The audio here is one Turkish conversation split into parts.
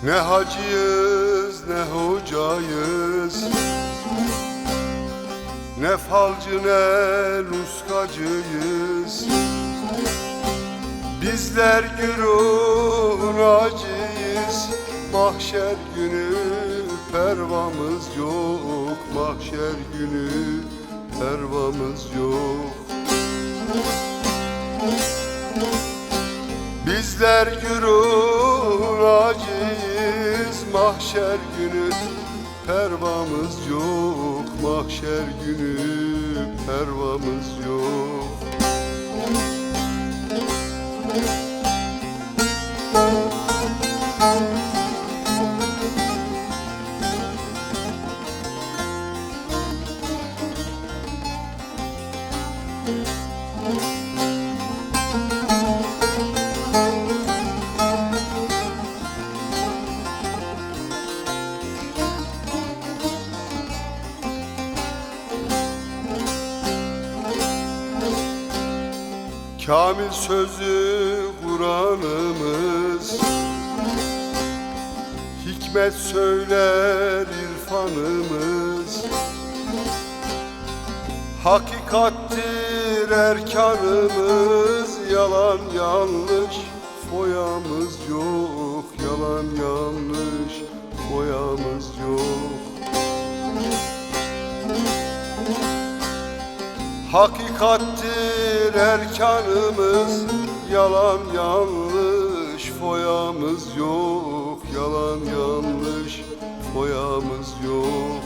Ne hacıyız ne hocayız, ne falcı ne nuskacıyız. Bizler güruhun acıyız, mahşer günü pervamız yok. Mahşer günü pervamız yok. Bizler güruhun acıyız, mahşer günü pervamız yok. Mahşer günü pervamız yok. Kamil sözü Kur'an'ımız, hikmet söyler irfanımız. Hakikattir erkanımız, yalan yanlış foyamız yok. Yalan yanlış foyamız yok. Hakikattir erkanımız, yalan yanlış foyamız yok. Yalan yanlış foyamız yok.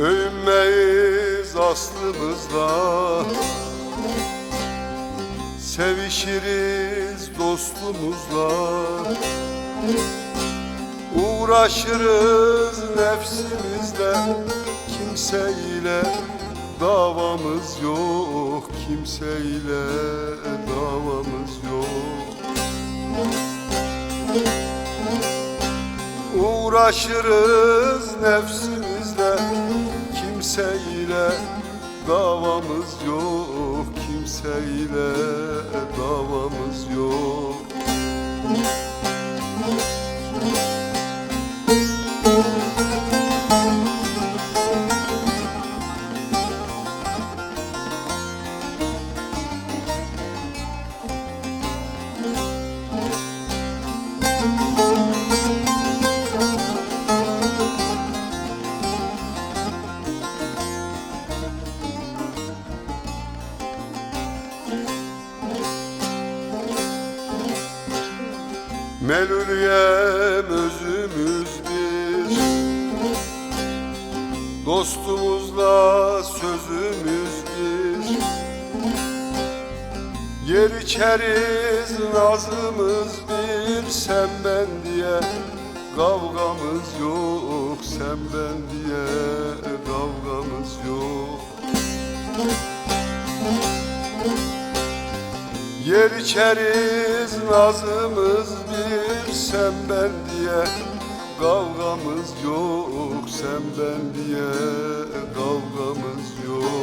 Övünmeyiz aslımızla, sevişiriz dostumuzla. Uğraşırız nefsimizle, kimseyle davamız yok. Kimseyle davamız yok. Uğraşırız nefsimizle, kimseyle davamız yok. Kimseyle davamız yok. Meluliyem özümüz bir, dostumuzla sözümüz bir. Yer içeriz nazımız bir, sen ben diye kavgamız yok. Sen ben diye kavgamız yok. Yer içeriz nazımız bir, sen ben diye kavgamız yok. Sen ben diye kavgamız yok.